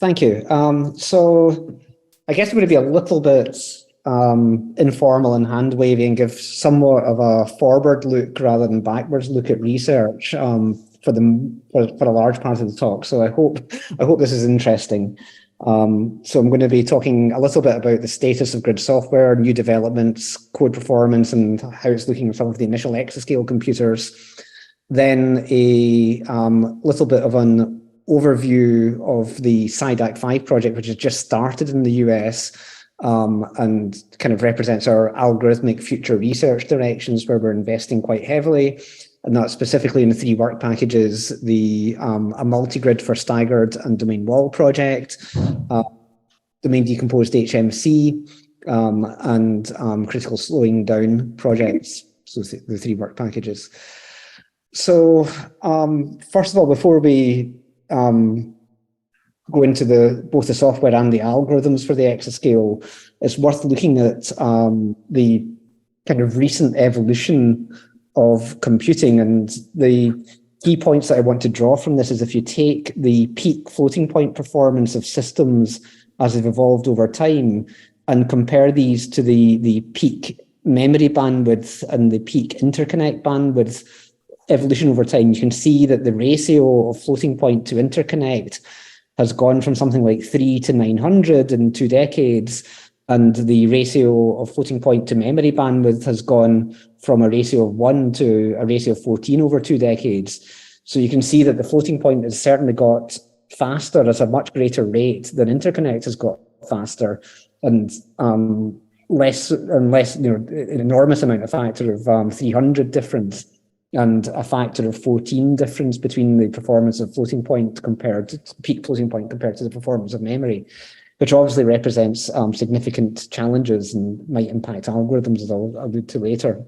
Thank you. So I guess I'm going to be a little bit informal and hand-wavy and give somewhat of a forward look rather than backwards look at research for a large part of the talk. So I hope this is interesting. So I'm going to be talking a little bit about the status of grid software, new developments, code performance, and how it's looking at some of the initial exascale computers. Then a little bit of an overview of the SIDAC5 project, which has just started in the US, and kind of represents our algorithmic future research directions where we're investing quite heavily. And that's specifically in the 3 work packages, a multi-grid for staggered and domain wall project, domain decomposed HMC, and critical slowing down projects, so the 3 work packages. So first of all, before we go into both the software and the algorithms for the exascale, it's worth looking at the kind of recent evolution of computing. And the key points that I want to draw from this is if you take the peak floating point performance of systems as they've evolved over time and compare these to the peak memory bandwidth and the peak interconnect bandwidth evolution over time, you can see that the ratio of floating point to interconnect has gone from something like 3 to 900 in 2 decades, and the ratio of floating point to memory bandwidth has gone from a ratio of 1 to a ratio of 14 over 2 decades. So you can see that the floating point has certainly got faster at a much greater rate than interconnect has got faster, and less, an enormous amount, a factor of 300 difference, and a factor of 14 difference between the performance of floating point compared to peak floating point compared to the performance of memory, which obviously represents significant challenges and might impact algorithms, as I'll allude to later.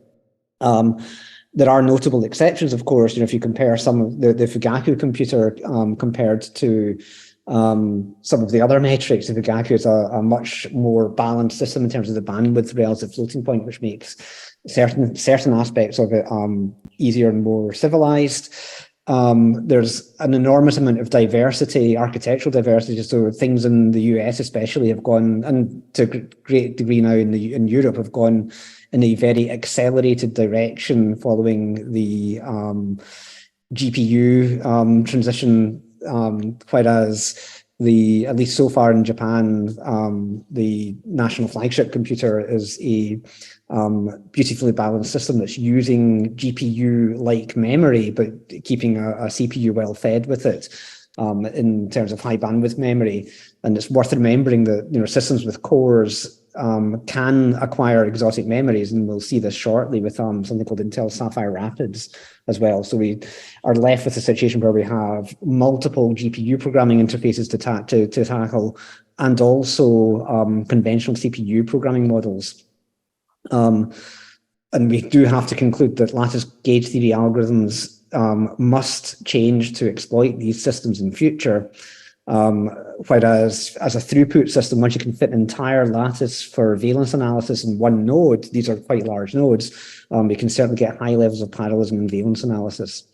There are notable exceptions, of course. If you compare some of the Fugaku computer compared to some of the other metrics, the Fugaku is a much more balanced system in terms of the bandwidth relative floating point, which makes certain aspects of it easier and more civilized. There's an enormous amount of diversity, architectural diversity. So things in the US especially have gone, and to a great degree now in Europe, have gone in a very accelerated direction following the GPU transition, whereas at least so far in Japan, the national flagship computer is a beautifully balanced system that's using GPU-like memory, but keeping a CPU well fed with it in terms of high bandwidth memory. And it's worth remembering that systems with cores can acquire exotic memories, and we'll see this shortly with something called Intel Sapphire Rapids as well. So we are left with a situation where we have multiple GPU programming interfaces to tackle, and also conventional CPU programming models. And we do have to conclude that lattice gauge theory algorithms must change to exploit these systems in future. Whereas as a throughput system, once you can fit an entire lattice for valence analysis in one node, these are quite large nodes, we can certainly get high levels of parallelism in valence analysis.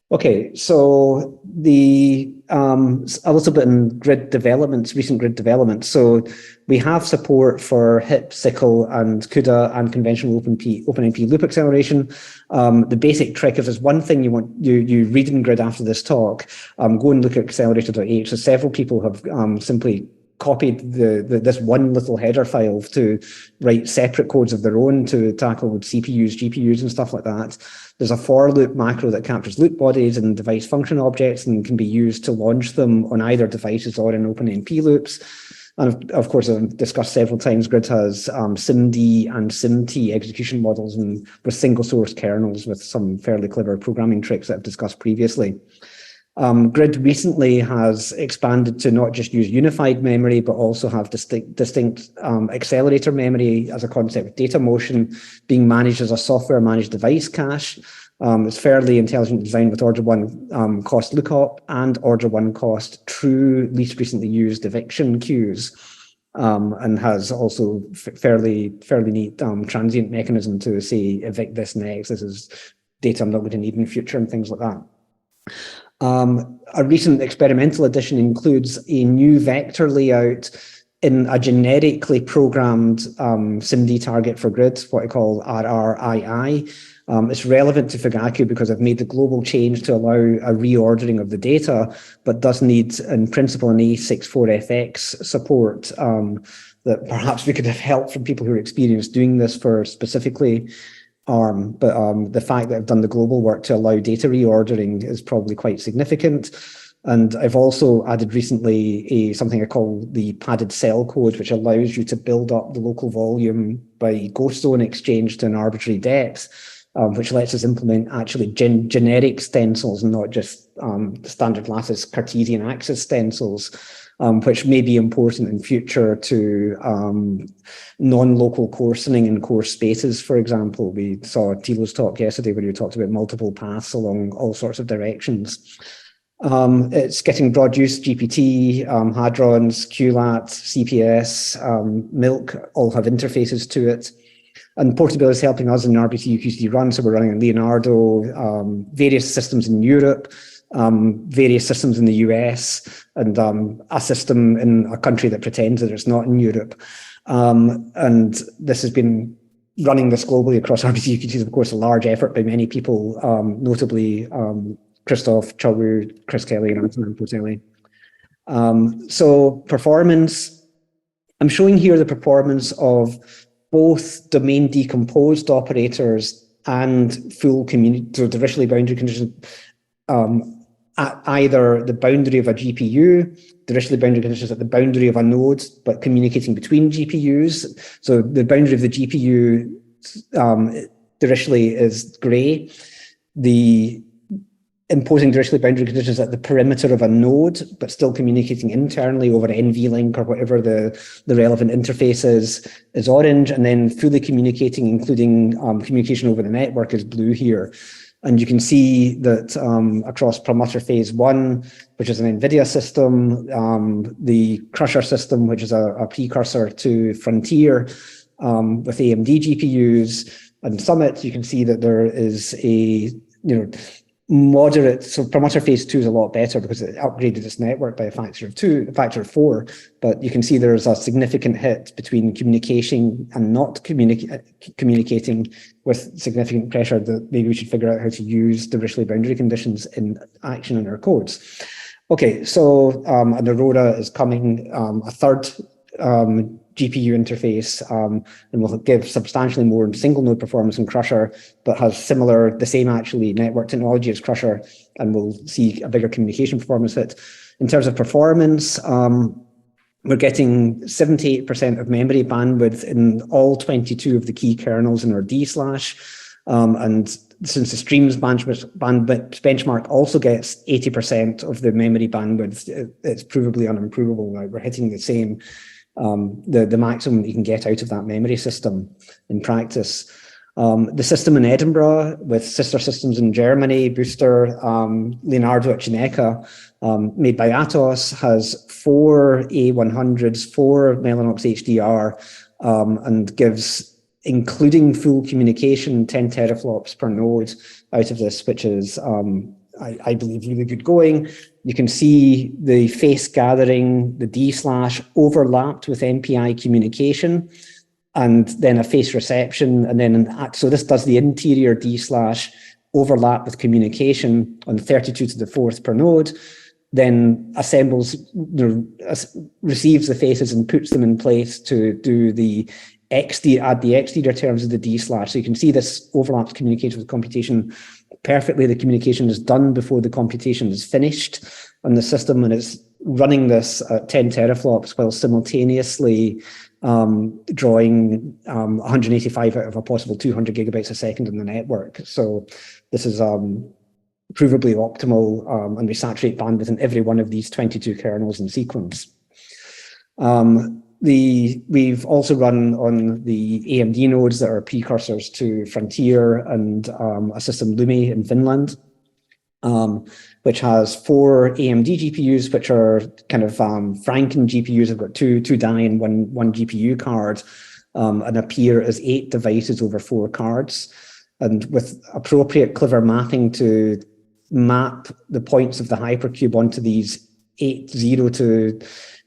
Okay, so a little bit in grid developments, recent grid developments. So we have support for HIP, SYCL, and CUDA and conventional OpenMP loop acceleration. The basic trick, if there's one thing you read in grid after this talk, go and look at accelerator.h. So several people have simply copied this one little header file to write separate codes of their own to tackle with CPUs, GPUs, and stuff like that. There's a for loop macro that captures loop bodies and device function objects and can be used to launch them on either devices or in OpenMP loops. And of course, I've discussed several times, Grid has SIMD and SIMT execution models and with single source kernels with some fairly clever programming tricks that I've discussed previously. Grid recently has expanded to not just use unified memory, but also have distinct accelerator memory as a concept of data motion being managed as a software managed device cache. It's fairly intelligent design with order 1 cost lookup and order 1 cost true least recently used eviction queues, and has also fairly neat transient mechanism to say evict this next. This is data I'm not going to need in the future and things like that. A recent experimental addition includes a new vector layout in a generically programmed SIMD target for grid, what I call RRII. It's relevant to Fugaku because I've made the global change to allow a reordering of the data, but does need, in principle, an A64FX support that perhaps we could have help from people who are experienced doing this for specifically ARM. But the fact that I've done the global work to allow data reordering is probably quite significant. And I've also added recently something I call the padded cell code, which allows you to build up the local volume by ghost zone exchange to an arbitrary depth, which lets us implement actually generic stencils and not just standard lattice Cartesian axis stencils, which may be important in future to non-local coarsening in coarse spaces, for example. We saw Thilo's talk yesterday where you talked about multiple paths along all sorts of directions. It's getting broad use. GPT, Hadrons, QLAT, CPS, Milk all have interfaces to it. And portability is helping us in RBT QCD run. So we're running on Leonardo, various systems in Europe, various systems in the US, and a system in a country that pretends that it's not in Europe. And this has been running this globally across RBT QCD is, of course, a large effort by many people, notably Christoph, Chawu, Chris Kelly, and Antonin Portelli. So performance, I'm showing here the performance of both domain decomposed operators and full community, so directionally boundary conditions at either the boundary of a GPU, directionally boundary conditions at the boundary of a node, but communicating between GPUs. So the boundary of the GPU directionally is gray. The imposing directionally boundary conditions at the perimeter of a node, but still communicating internally over NVLink or whatever the relevant interface is orange, and then fully communicating, including communication over the network, is blue here. And you can see that across Perlmutter Phase 1, which is an NVIDIA system, the Crusher system, which is a precursor to Frontier with AMD GPUs, and Summit, you can see that there is a moderate, so Perlmutter Phase 2 is a lot better because it upgraded its network by a factor of 4, but you can see there's a significant hit between communication and not communicating with significant pressure that maybe we should figure out how to use directionally boundary conditions in action in our codes. Okay, so an Aurora is coming, a third GPU interface, and will give substantially more single node performance in Crusher, but has the same actually network technology as Crusher, and will see a bigger communication performance hit. In terms of performance, we're getting 78% of memory bandwidth in all 22 of the key kernels in our D/, and since the streams bandwidth benchmark also gets 80% of the memory bandwidth, it's provably unimprovable now. We're hitting the same the maximum that you can get out of that memory system in practice. The system in Edinburgh with sister systems in Germany, Booster, Leonardo at Cineca, made by Atos, has 4 A100s, 4 Mellanox HDR, and gives, including full communication, 10 teraflops per node out of this, which is, I believe, really good going. You can see the face gathering, the D/ overlapped with MPI communication, and then a face reception, and then so this does the interior D/ overlap with communication on 32 to the 4th per node, then assembles, receives the faces and puts them in place to do add the exterior terms of the D/. So you can see this overlaps communication with computation perfectly. The communication is done before the computation is finished on the system, and it's running this at 10 teraflops while simultaneously drawing 185 out of a possible 200 gigabytes a second in the network. So this is provably optimal, and we saturate bandwidth in every one of these 22 kernels in sequence. We've also run on the AMD nodes that are precursors to Frontier and a system Lumi in Finland, which has 4 AMD GPUs, which are kind of Franken GPUs. Have got two die and one GPU card, and appear as 8 devices over 4 cards. And with appropriate clever mapping to map the points of the hypercube onto these 8-0 to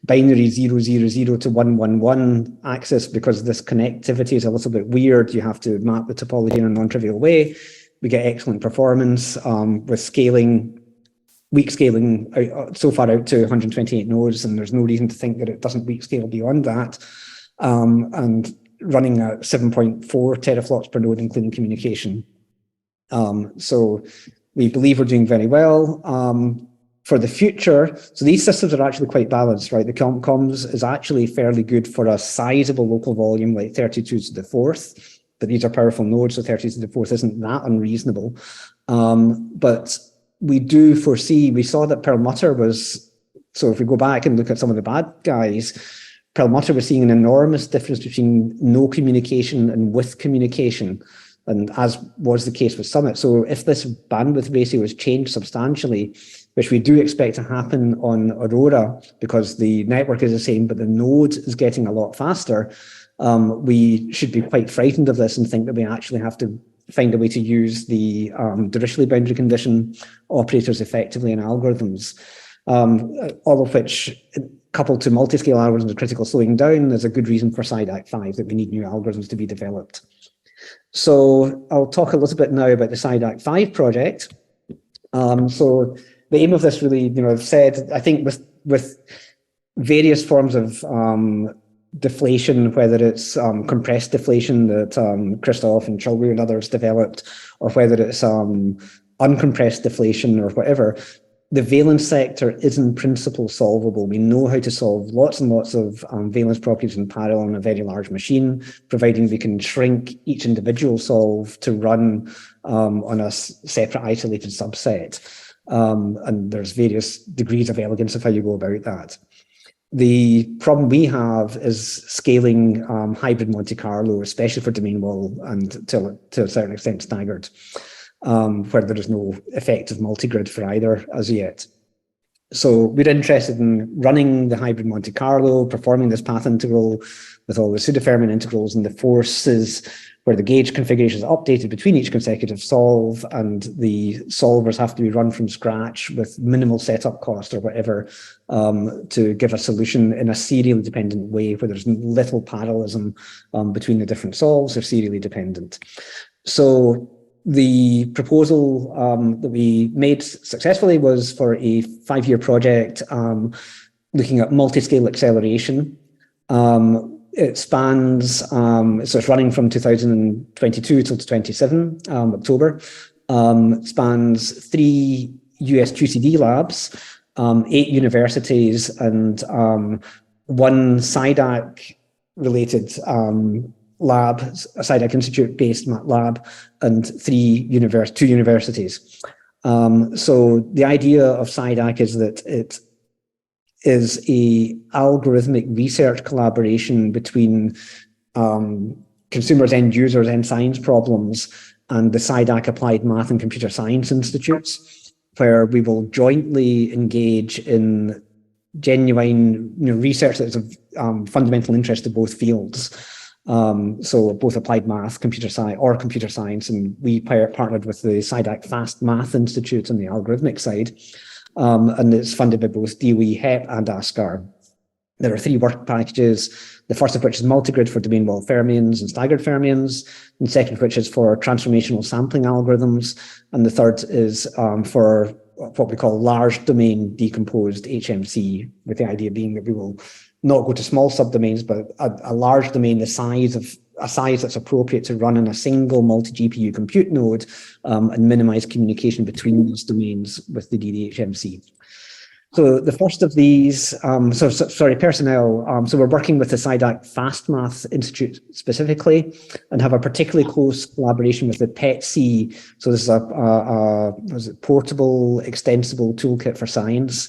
binary 000 to 111 axis. Because this connectivity is a little bit weird, you have to map the topology in a non-trivial way. We get excellent performance with scaling, weak scaling so far out to 128 nodes, and there's no reason to think that it doesn't weak scale beyond that. And running at 7.4 teraflops per node, including communication. So we believe we're doing very well. For the future, so these systems are actually quite balanced, right? The comms is actually fairly good for a sizable local volume like 32 to the fourth, but these are powerful nodes, so 32 to the fourth isn't that unreasonable. But we do foresee, we saw that Perlmutter was, so if we go back and look at some of the bad guys, Perlmutter was seeing an enormous difference between no communication and with communication, and as was the case with Summit. So if this bandwidth ratio is changed substantially, which we do expect to happen on Aurora, because the network is the same, but the node is getting a lot faster, we should be quite frightened of this and think that we actually have to find a way to use the Dirichlet boundary condition operators effectively in algorithms, all of which, coupled to multi-scale algorithms and critical slowing down, is a good reason for SIDAC5, that we need new algorithms to be developed. So I'll talk a little bit now about the SIDAC5 project. So the aim of this really, I've said, I think with various forms of deflation, whether it's compressed deflation that Christoph and Chulbu and others developed, or whether it's uncompressed deflation or whatever, the valence sector is in principle solvable. We know how to solve lots and lots of valence properties in parallel on a very large machine, providing we can shrink each individual solve to run on a separate isolated subset. And there's various degrees of elegance of how you go about that. The problem we have is scaling hybrid Monte Carlo, especially for domain wall and to a certain extent staggered, where there is no effective multigrid for either as yet. So we're interested in running the hybrid Monte Carlo, performing this path integral with all the pseudo-Fermion integrals and the forces where the gauge configuration is updated between each consecutive solve, and the solvers have to be run from scratch with minimal setup cost or whatever to give a solution in a serially dependent way where there's little parallelism between the different solves. They're serially dependent. So the proposal that we made successfully was for a 5-year project looking at multi-scale acceleration. It spans, so it's running from 2022 till 27, October. Spans 3 US QCD labs, 8 universities, and 1 SIDAC related lab, a SIDAC Institute-based lab, and 2 universities. So the idea of SIDAC is that it is a algorithmic research collaboration between consumers, end users, end science problems, and the SIDAC Applied Math and Computer Science Institutes, where we will jointly engage in genuine research that is of fundamental interest to both fields. So both applied math, computer science, and we partnered with the SIDAC Fast Math Institute on the algorithmic side, and it's funded by both DOE, HEP, and ASCAR. There are 3 work packages, the first of which is multigrid for domain wall fermions and staggered fermions, and the second of which is for transformational sampling algorithms, and the third is for what we call large domain decomposed HMC, with the idea being that we will not go to small subdomains, but a large domain, the size that's appropriate to run in a single multi-GPU compute node, and minimize communication between these domains with the DDHMC. So the first of these, personnel. So we're working with the SIDAC Fast Math Institute specifically, and have a particularly close collaboration with the PET-C. So this is a portable, extensible toolkit for science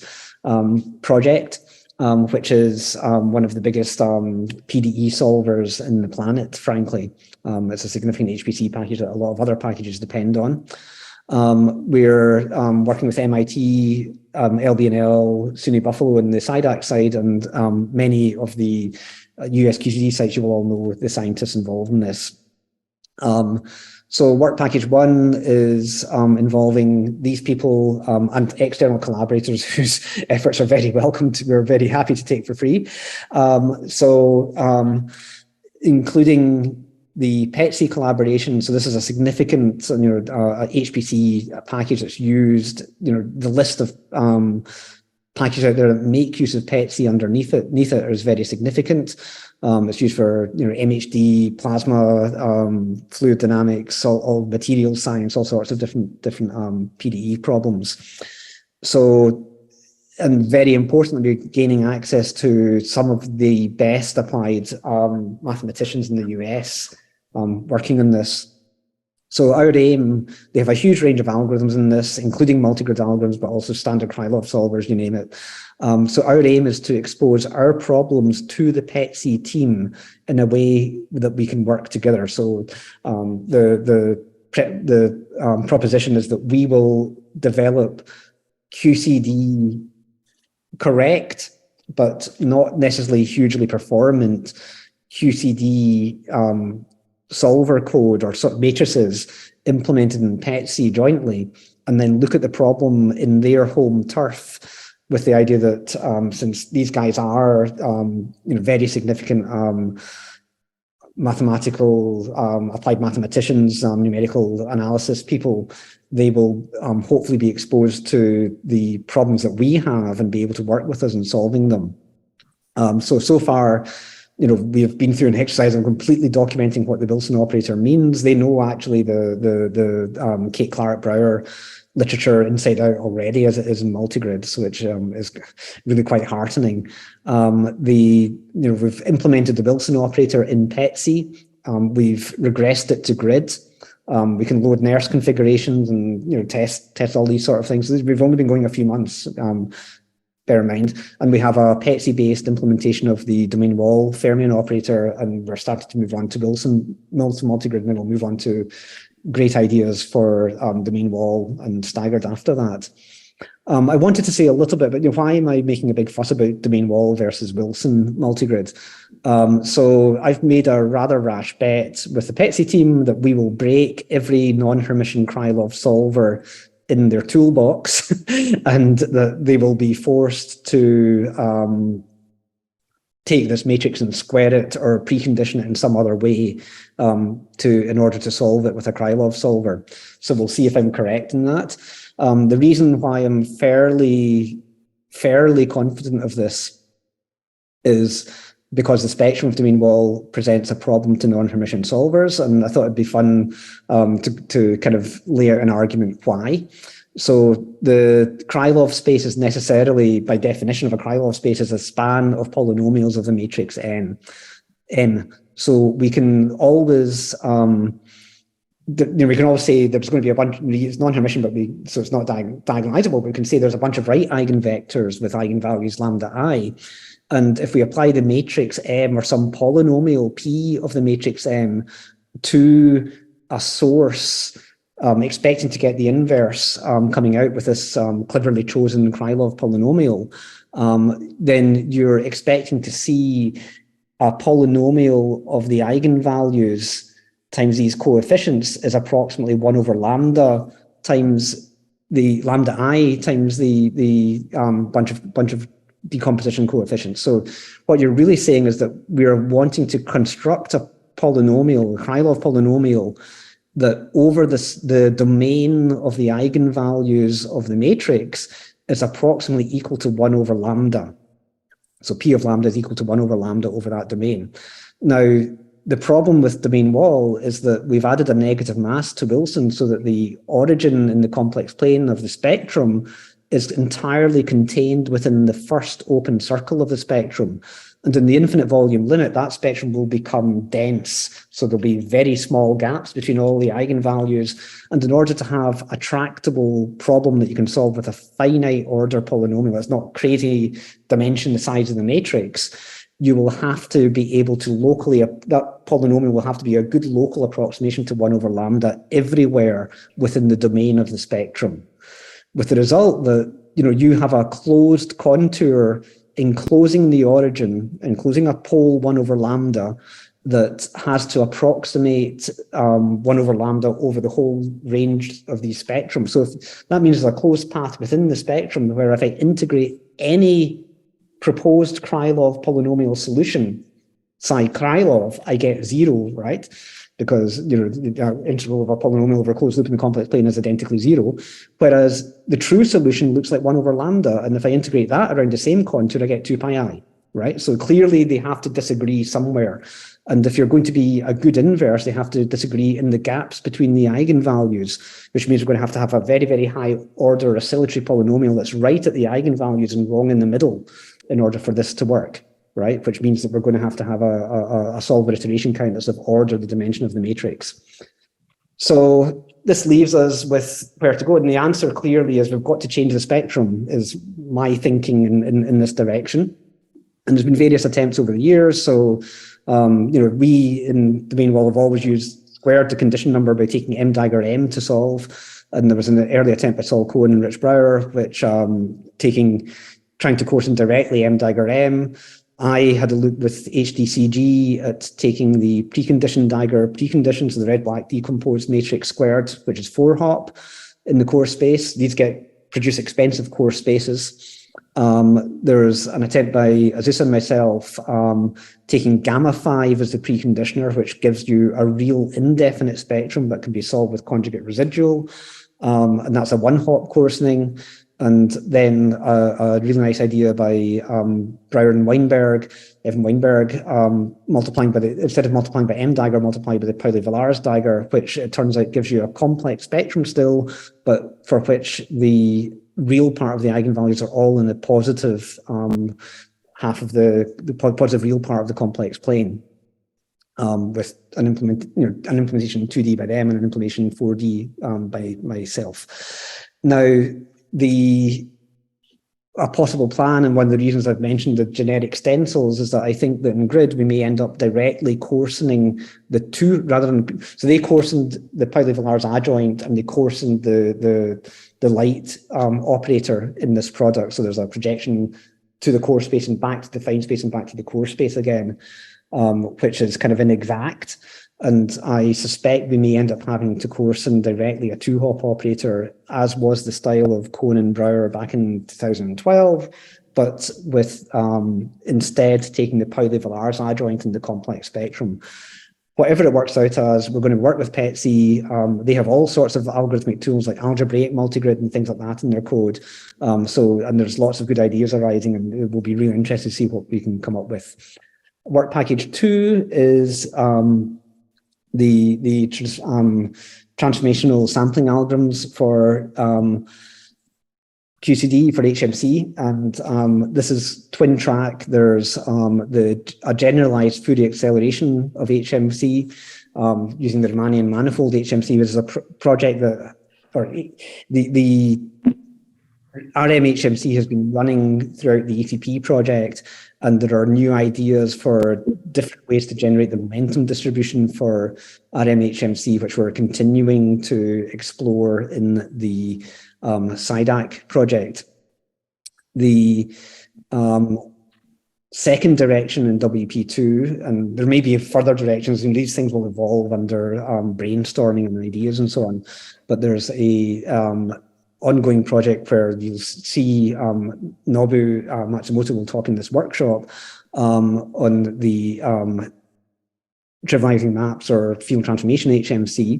project, which is one of the biggest PDE solvers in the planet, frankly. It's a significant HPC package that a lot of other packages depend on. We're working with MIT, LBNL, SUNY Buffalo in the SIDAC side, and many of the US QCD sites. You will all know the scientists involved in this. So work package 1 is involving these people and external collaborators whose efforts are very welcome. We're very happy to take for free. Including the PETC collaboration. So this is a significant, HPC package that's used. The list of packages out there that make use of PETC underneath it is very significant. It's used for MHD, plasma, fluid dynamics, all material science, all sorts of different PDE problems. So, and very importantly, gaining access to some of the best applied mathematicians in the US working on this. So our aim, they have a huge range of algorithms in this, including multigrid algorithms, but also standard Krylov solvers, you name it. So our aim is to expose our problems to the PETC team in a way that we can work together. So the proposition is that we will develop QCD correct, but not necessarily hugely performant QCD solver code or sort of matrices implemented in PETC jointly, and then look at the problem in their home turf with the idea that since these guys are very significant mathematical applied mathematicians, numerical analysis people, they will hopefully be exposed to the problems that we have and be able to work with us in solving them. So far, we have been through an exercise of completely documenting what the Wilson operator means. They know actually the Kate Claret-Brower literature inside out already as it is in multigrid, so which is really quite heartening. We've implemented the Wilson operator in PETC. We've regressed it to grid. We can load NERSC configurations and test all these sort of things. We've only been going a few months. Bear in mind, and we have a PETC-based implementation of the domain wall fermion operator, and we're starting to move on to Wilson multigrid, and then we'll move on to great ideas for domain wall and staggered after that. I wanted to say a little bit, but why am I making a big fuss about domain wall versus Wilson multigrid? So I've made a rather rash bet with the PETC team that we will break every non-Hermitian Krylov solver in their toolbox, and that they will be forced to take this matrix and square it or precondition it in some other way in order to solve it with a Krylov solver. So we'll see if I'm correct in that. The reason why I'm fairly confident of this is because the spectrum of domain wall presents a problem to non-Hermitian solvers, and I thought it'd be fun to kind of lay out an argument why. So the Krylov space is necessarily, by definition of a Krylov space, is a span of polynomials of the matrix n. So we can always we can always say there's going to be a bunch. It's non-Hermitian, so it's not diagonalizable. But we can say there's a bunch of right eigenvectors with eigenvalues lambda I. And if we apply the matrix M or some polynomial P of the matrix M to a source, expecting to get the inverse coming out with this cleverly chosen Krylov polynomial, then you're expecting to see a polynomial of the eigenvalues times these coefficients is approximately 1 over lambda times the lambda I times the bunch of decomposition coefficients. So what you're really saying is that we're wanting to construct a polynomial, a Krylov polynomial, that over the domain of the eigenvalues of the matrix is approximately equal to 1 over lambda. So P of lambda is equal to 1 over lambda over that domain. Now, the problem with domain wall is that we've added a negative mass to Wilson so that the origin in the complex plane of the spectrum is entirely contained within the first open circle of the spectrum. And in the infinite volume limit, that spectrum will become dense. So there'll be very small gaps between all the eigenvalues. And in order to have a tractable problem that you can solve with a finite order polynomial, that's not crazy dimension the size of the matrix, you will have to be able to locally, that polynomial will have to be a good local approximation to 1 over lambda everywhere within the domain of the spectrum. With the result that you have a closed contour enclosing the origin, enclosing a pole 1 over lambda, that has to approximate 1 over lambda over the whole range of these spectrums. So if that means there's a closed path within the spectrum where if I integrate any proposed Krylov polynomial solution, psi Krylov, I get 0, right? Because the integral of a polynomial over a closed loop in the complex plane is identically 0. Whereas the true solution looks like 1 over lambda, and if I integrate that around the same contour, I get 2 pi I, right? So clearly they have to disagree somewhere. And if you're going to be a good inverse, they have to disagree in the gaps between the eigenvalues, which means we're going to have a very, very high order oscillatory polynomial that's right at the eigenvalues and wrong in the middle in order for this to work, right? Which means that we're going to have a solver iteration count that's of order the dimension of the matrix. So this leaves us with where to go. And the answer clearly is we've got to change the spectrum, is my thinking in this direction. And there's been various attempts over the years. So, we in domain wall have always used squared the condition number by taking M dagger M to solve. And there was an early attempt by Sol Cohen and Rich Brower, which trying to coarsen directly M dagger M. I had a look with HDCG at taking the precondition dagger precondition, so the red-black decomposed matrix squared, which is 4-hop in the core space. These produce expensive core spaces. There's an attempt by Azusa and myself taking gamma 5 as the preconditioner, which gives you a real indefinite spectrum that can be solved with conjugate residual. And that's a 1-hop coarsening. And then a really nice idea by Brower and Weinberg, Evan Weinberg, instead of multiplying by M dagger, multiply by the Pauli-Villars dagger, which it turns out gives you a complex spectrum still, but for which the real part of the eigenvalues are all in the positive half of the positive real part of the complex plane, with an implementation 2D by them and an implementation 4D by myself. Now, a possible plan, and one of the reasons I've mentioned the generic stencils, is that I think that in grid we may end up directly coarsening the two, rather than, so they coarsened the Pauli-Villars adjoint and they coarsened the light operator in this product. So there's a projection to the core space and back to the fine space and back to the core space again, which is kind of inexact. And I suspect we may end up having to coarsen directly a 2-hop operator, as was the style of Cohen and Brower back in 2012, but with instead taking the Pauli-Villars adjoint in the complex spectrum. Whatever it works out as, we're going to work with PETSI. They have all sorts of algorithmic tools like algebraic multigrid and things like that in their code. And there's lots of good ideas arising, and it will be really interesting to see what we can come up with. Work package 2 is the transformational sampling algorithms for QCD for HMC, and this is twin track. There's a generalized Fourier acceleration of HMC using the Riemannian manifold HMC, which is a project that, or the RMHMC has been running throughout the ECP project, and there are new ideas for different ways to generate the momentum distribution for RMHMC, which we're continuing to explore in the SIDAC project. The second direction in WP2, and there may be further directions, and these things will evolve under brainstorming and ideas and so on, but there's a ongoing project where you'll see Nobu Matsumoto will talk in this workshop on the trivializing maps or field transformation HMC,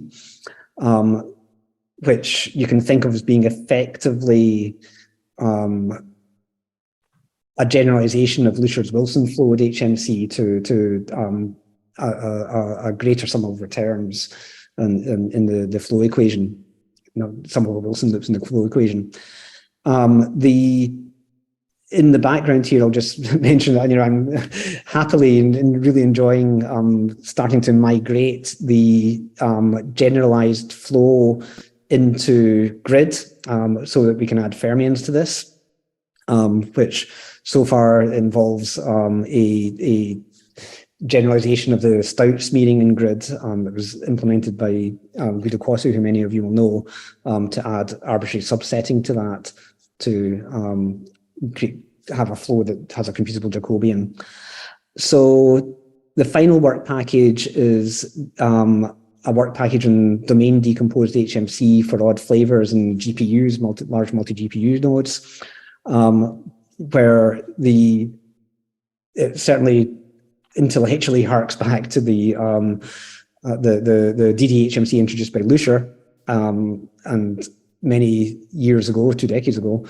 which you can think of as being effectively a generalization of Lushard's-Wilson flowed HMC to a greater sum of returns in the flow equation. Some of the Wilson loops in the flow equation. In the background here, I'll just mention that I'm happily and really enjoying starting to migrate the generalized flow into grid so that we can add fermions to this, which so far involves a generalization of the Stout smearing in grid that was implemented by Guido Quassu, who many of you will know, to add arbitrary subsetting to that to have a flow that has a computable Jacobian. So the final work package is a work package in domain decomposed HMC for odd flavors and GPUs, large multi-GPU nodes, where it certainly intellectually harks back to the DDHMC introduced by Lusher, and many years ago, 2 decades ago,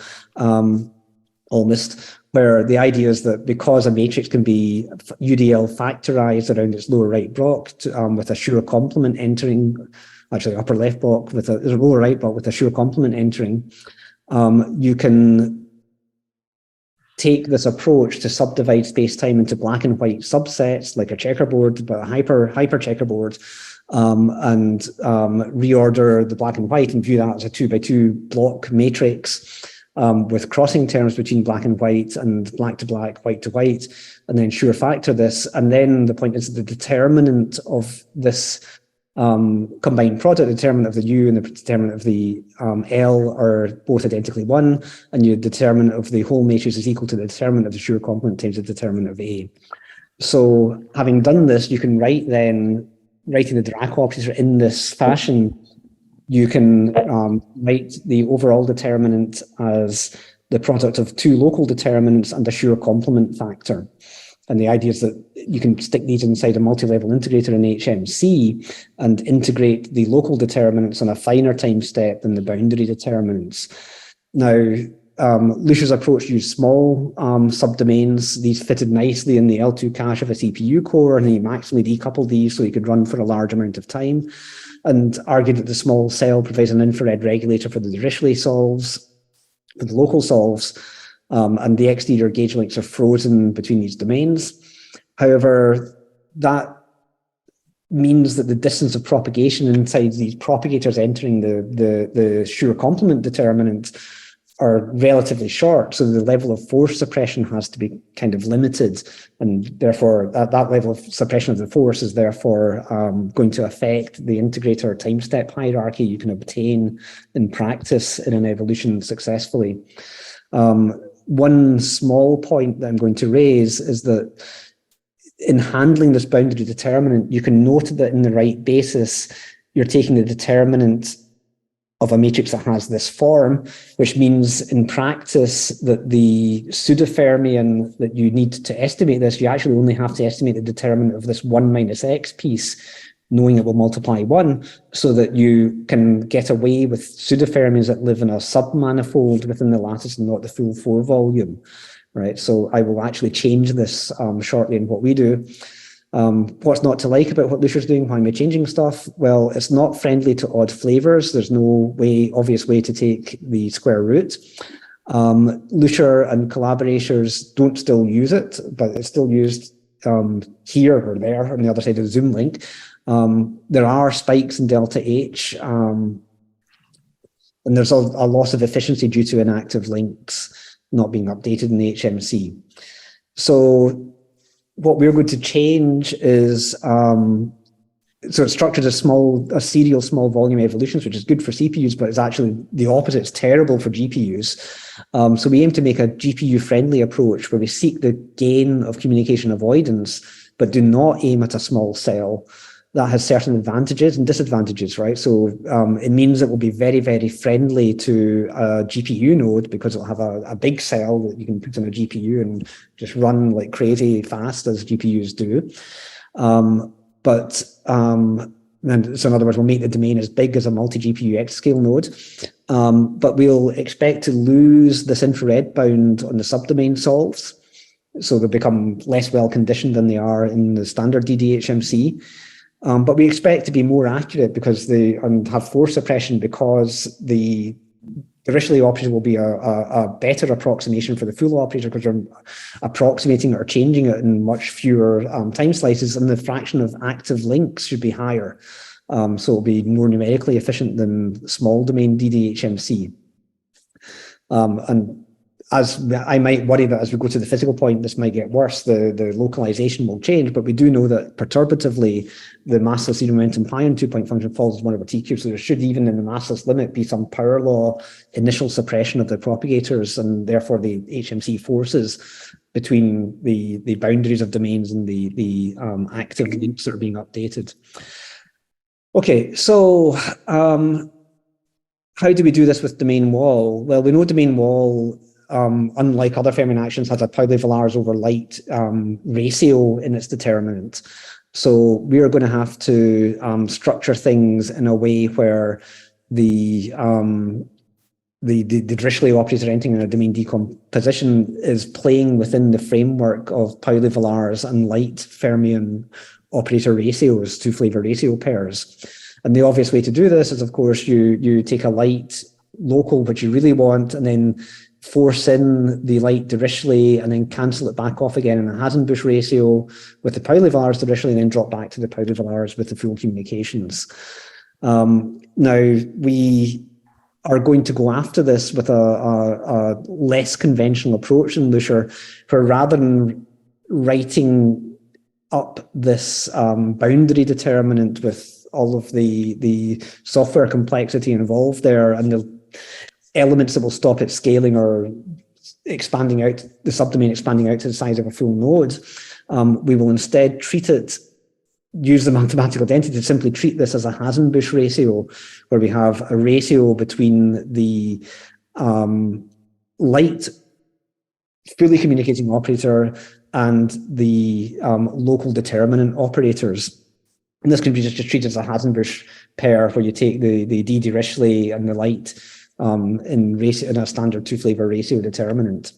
almost, where the idea is that because a matrix can be UDL factorized around its lower right block with a Schur complement entering, actually upper left block with a lower right block with a Schur complement entering, you can take this approach to subdivide space-time into black and white subsets, like a checkerboard, but a hyper checkerboard, and reorder the black and white and view that as a 2x2 block matrix with crossing terms between black and white and black to black, white to white, and then Schur factor this. And then the point is the determinant of this combined product, the determinant of the U and the determinant of the L are both identically 1, and your determinant of the whole matrix is equal to the determinant of the Schur complement times the determinant of A. So having done this, you can writing the Dirac operator in this fashion, you can write the overall determinant as the product of 2 local determinants and a Schur complement factor. And the idea is that you can stick these inside a multi-level integrator in HMC and integrate the local determinants on a finer time step than the boundary determinants. Now, Lusher's approach used small subdomains. These fitted nicely in the L2 cache of a CPU core, and he maximally decoupled these so he could run for a large amount of time, and argued that the small cell provides an infrared regulator for the Dirichlet solves, for the local solves, and the exterior gauge links are frozen between these domains. However, that means that the distance of propagation inside these propagators entering the Schur complement determinant are relatively short, so the level of force suppression has to be kind of limited, and therefore that level of suppression of the force is therefore going to affect the integrator time step hierarchy you can obtain in practice in an evolution successfully. One small point that I'm going to raise is that in handling this boundary determinant, you can note that in the right basis, you're taking the determinant of a matrix that has this form, which means in practice that the pseudo-fermion that you need to estimate this, you actually only have to estimate the determinant of this 1 minus x piece, knowing it will multiply 1, so that you can get away with pseudo-fermions that live in a submanifold within the lattice and not the full 4 volume, right? So I will actually change this shortly in what we do. What's not to like about what Lusher's doing? Why am I changing stuff? Well, it's not friendly to odd flavors. There's no obvious way to take the square root. Lusher and collaborators don't still use it, but it's still used here or there on the other side of the Zoom link. There are spikes in delta H, and there's a loss of efficiency due to inactive links not being updated in the HMC. So what we're going to change is, so it's structured as serial small volume evolutions, which is good for CPUs, but it's actually the opposite. It's terrible for GPUs. So we aim to make a GPU-friendly approach where we seek the gain of communication avoidance, but do not aim at a small cell. That has certain advantages and disadvantages, right? So it means it will be very, very friendly to a GPU node because it'll have a big cell that you can put in a GPU and just run like crazy fast as GPUs do. And so in other words, we'll make the domain as big as a multi-GPU exascale node, but we'll expect to lose this infrared bound on the subdomain solves. So they'll become less well conditioned than they are in the standard DDHMC. But we expect to be more accurate because and have force suppression because the Dirichlet operator will be a better approximation for the full operator because we're approximating or changing it in much fewer time slices, and the fraction of active links should be higher. So it'll be more numerically efficient than small domain DDHMC. And as I might worry that as we go to the physical point, this might get worse, the localization will change, but we do know that perturbatively, the massless zero momentum pion 2-point function falls as 1 over t cubed. So there should, even in the massless limit, be some power law initial suppression of the propagators, and therefore the HMC forces between the boundaries of domains and the active loops that are being updated. Okay, so how do we do this with domain wall? Well, we know domain wall, unlike other fermion actions, has a Pauli-Villars over light ratio in its determinant. So we are going to have to structure things in a way where the Dirichlet operator entering in a domain decomposition is playing within the framework of Pauli-Villars and light fermion operator ratios, two flavor ratio pairs. And the obvious way to do this is, of course, you take a light local, which you really want, and then force in the light Dirichlet and then cancel it back off again in a Hasenbusch ratio with the Pauli-Villars Dirichlet, and then drop back to the Pauli-Villars with the full communications. Now, we are going to go after this with a less conventional approach in Lusher, where rather than writing up this boundary determinant with all of the software complexity involved there and the elements that will stop it scaling or expanding out, the subdomain expanding out to the size of a full node, we will instead treat it, use the mathematical identity to simply treat this as a Hasenbusch ratio, where we have a ratio between the light fully communicating operator and the local determinant operators. And this can be just treated as a Hasenbusch pair, where you take the D Dirichlet and the light in a standard two flavor ratio determinant.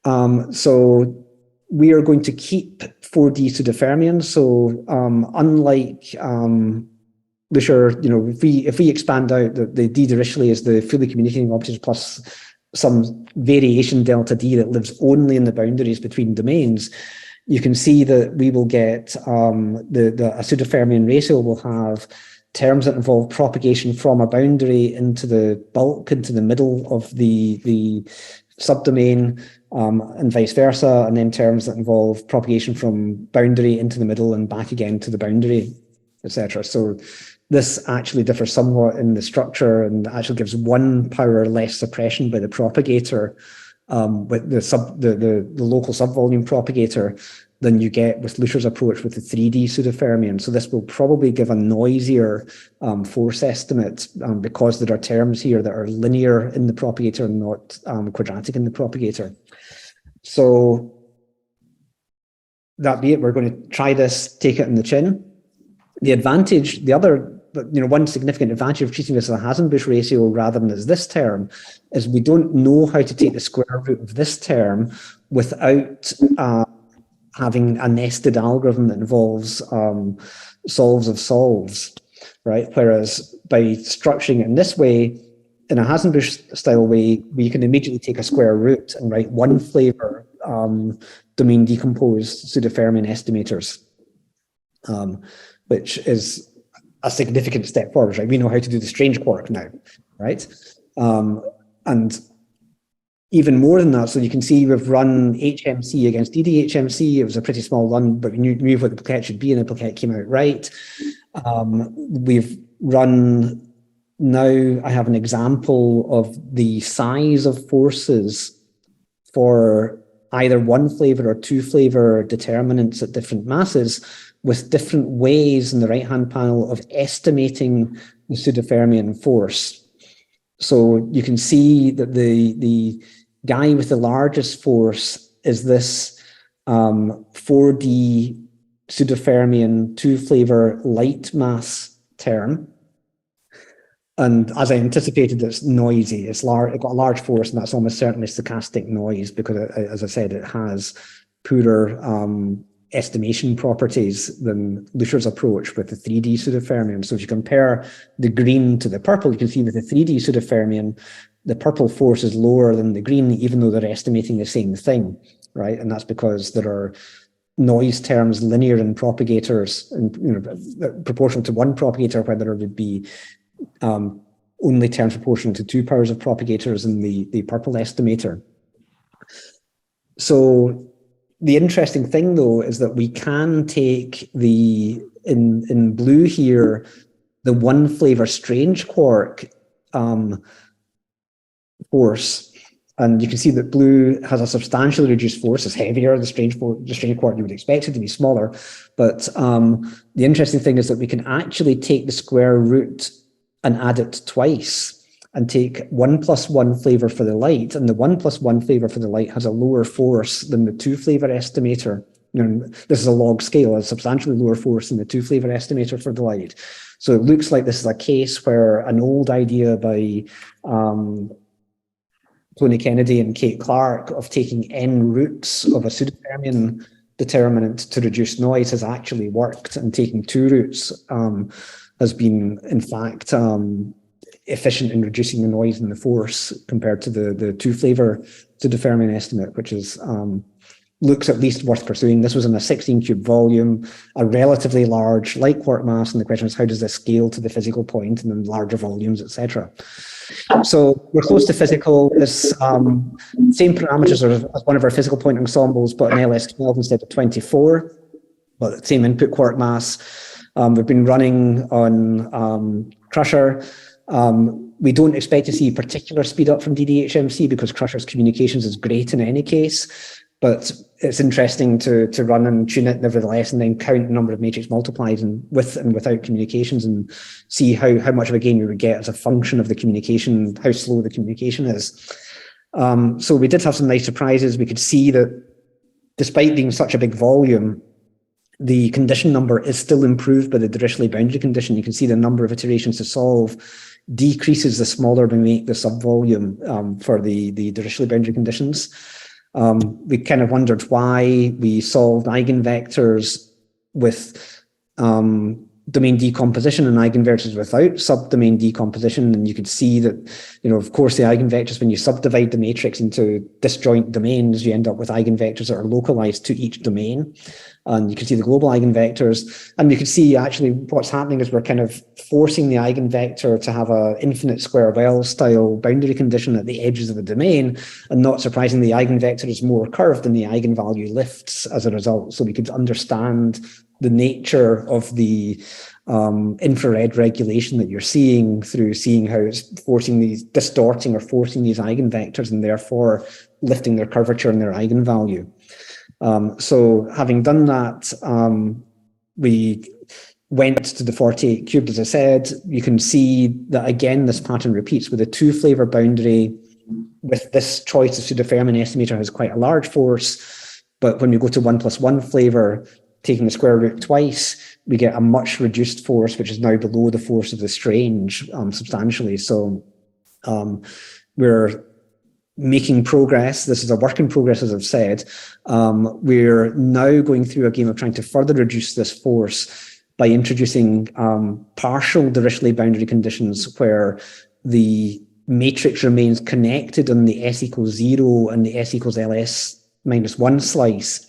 So we are going to keep 4D pseudofermions. So unlike Lusher, if we expand out the D Dirichlet is the fully communicating operator plus some variation delta D that lives only in the boundaries between domains, you can see that we will get a pseudofermion ratio will have terms that involve propagation from a boundary into the bulk, into the middle of the subdomain, and vice versa, and then terms that involve propagation from boundary into the middle and back again to the boundary, etc. So this actually differs somewhat in the structure and actually gives 1 power less suppression by the propagator with the local subvolume propagator than you get with Lusher's approach with the 3D pseudofermion. So this will probably give a noisier force estimate because there are terms here that are linear in the propagator and not quadratic in the propagator. So that be it. We're going to try this, take it in the chin. The advantage, one significant advantage of treating this as a Hasenbusch ratio rather than as this term is we don't know how to take the square root of this term without having a nested algorithm that involves solves of solves, right? Whereas by structuring it in this way, in a Hasenbusch style way, we can immediately take a square root and write one flavor domain decomposed pseudofermion estimators, which is a significant step forward, right? We know how to do the strange quark now, right? And even more than that, so you can see we've run HMC against DDHMC. It was a pretty small run, but we knew what the plaquette should be, and the plaquette came out right. We've run, now I have an example of the size of forces for either one flavor or two flavor determinants at different masses with different ways in the right-hand panel of estimating the pseudofermion force. So you can see that the guy with the largest force is this 4D pseudofermion two-flavor light mass term. And as I anticipated, it's noisy. It got a large force, and that's almost certainly stochastic noise because, as I said, it has poorer estimation properties than Lusher's approach with the 3D pseudofermion. So if you compare the green to the purple, you can see with the 3D pseudofermion, the purple force is lower than the green, even though they're estimating the same thing, right? And that's because there are noise terms linear in propagators, and proportional to one propagator, where there would be only terms proportional to 2 powers of propagators in the purple estimator. So the interesting thing, though, is that we can take in blue here, the one flavor strange quark force. And you can see that blue has a substantially reduced force. It's heavier. The strange quark, you would expect it to be smaller. But the interesting thing is that we can actually take the square root and add it twice and take 1+1 flavor for the light. And the 1+1 flavor for the light has a lower force than the 2 flavor estimator. This is a log scale, a substantially lower force than the 2 flavor estimator for the light. So it looks like this is a case where an old idea by Tony Kennedy and Kate Clark of taking n roots of a pseudo-fermion determinant to reduce noise has actually worked, and taking 2 roots has been, in fact, efficient in reducing the noise and the force compared to the 2 flavor pseudo-fermion estimate, which is looks at least worth pursuing. This was in a 16 cube volume, a relatively large light quark mass, and the question is, how does this scale to the physical point and then larger volumes, etc. So we're close to physical. This same parameters as one of our physical point ensembles, but an LS12 instead of 24, but same input quark mass. We've been running on Crusher. We don't expect to see particular speed up from DDHMC because Crusher's communications is great in any case, but it's interesting to run and tune it nevertheless, and then count the number of matrix multiplies and with and without communications, and see how much of a gain we would get as a function of the communication, how slow the communication is. So we did have some nice surprises. We could see that despite being such a big volume, the condition number is still improved by the Dirichlet boundary condition. You can see the number of iterations to solve decreases the smaller we make the subvolume for the Dirichlet boundary conditions. We kind of wondered why we solved eigenvectors with domain decomposition and eigenvectors without subdomain decomposition. And you could see that, of course, the eigenvectors, when you subdivide the matrix into disjoint domains, you end up with eigenvectors that are localized to each domain. And you can see the global eigenvectors. And you can see actually what's happening is we're kind of forcing the eigenvector to have an infinite square well style boundary condition at the edges of the domain. And not surprisingly, the eigenvector is more curved and the eigenvalue lifts as a result. So we could understand the nature of the infrared regulation that you're seeing through seeing how it's distorting or forcing these eigenvectors and therefore lifting their curvature and their eigenvalue. So having done that, we went to the 48 cubed, as I said. You can see that again, this pattern repeats with a 2 flavor boundary. With this choice, the pseudo-Fermion estimator has quite a large force, but when we go to 1+1 flavor, taking the square root twice, we get a much reduced force, which is now below the force of the strange substantially. So we're making progress. This is a work in progress, as I've said. We're now going through a game of trying to further reduce this force by introducing partial Dirichlet boundary conditions where the matrix remains connected on the S equals 0 and the S equals LS-1 slice,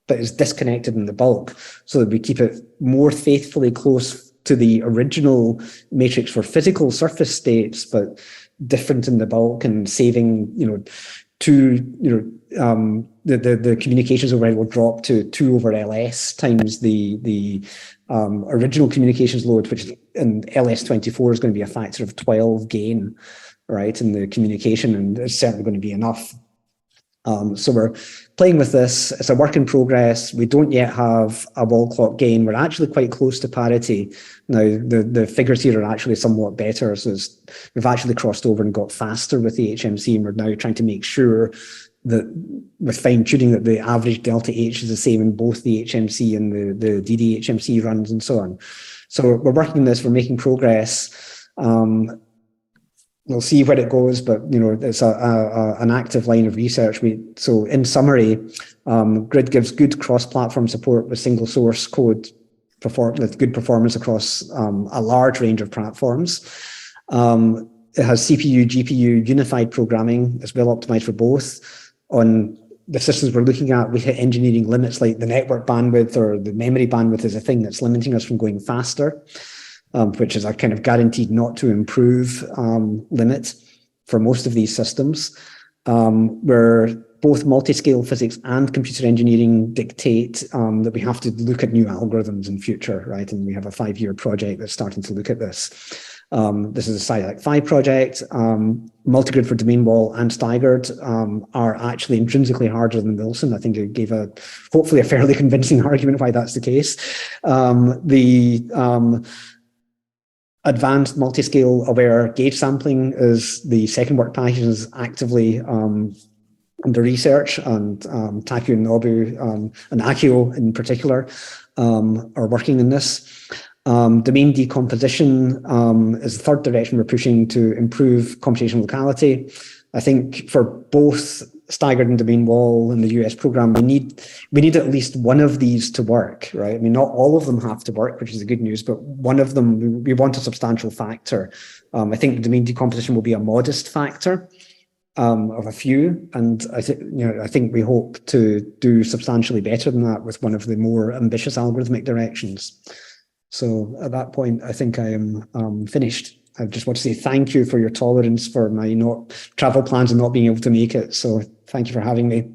but is disconnected in the bulk, so that we keep it more faithfully close to the original matrix for physical surface states, but different in the bulk, and saving, the communications overhead will drop to 2 over LS times the original communications load, which in LS24 is going to be a factor of 12 gain, right, in the communication, and it's certainly going to be enough. So we're playing with this. It's a work in progress. We don't yet have a wall clock gain. We're actually quite close to parity. Now, the figures here are actually somewhat better. So we've actually crossed over and got faster with the HMC, and we're now trying to make sure that with fine tuning that the average delta H is the same in both the HMC and the DDHMC runs and so on. So we're working on this. We're making progress. We'll see where it goes, but it's an active line of research. So in summary, Grid gives good cross-platform support with single source code with good performance across a large range of platforms. It has CPU, GPU, unified programming. It's well optimized for both. On the systems we're looking at, we hit engineering limits like the network bandwidth or the memory bandwidth is a thing that's limiting us from going faster. Which is a kind of guaranteed not to improve limit for most of these systems. where both multi-scale physics and computer engineering dictate that we have to look at new algorithms in future, right? And we have a 5-year project that's starting to look at this. This is a SciLec 5 project. Multigrid for domain wall and staggered are actually intrinsically harder than Wilson. I think it gave hopefully a fairly convincing argument why that's the case. Advanced multi-scale aware gauge sampling is the second work package, is actively under research, and Taku and Nobu and Akio in particular are working in this. Domain decomposition is the third direction we're pushing to improve computational locality. I think for both staggered and domain wall in the US program, we need at least one of these to work, right? I mean, not all of them have to work, which is the good news, but one of them, we want a substantial factor. I think the domain decomposition will be a modest factor of a few, and I think we hope to do substantially better than that with one of the more ambitious algorithmic directions. So at that point, I think I am finished. I just want to say thank you for your tolerance for my travel plans and not being able to make it. So thank you for having me.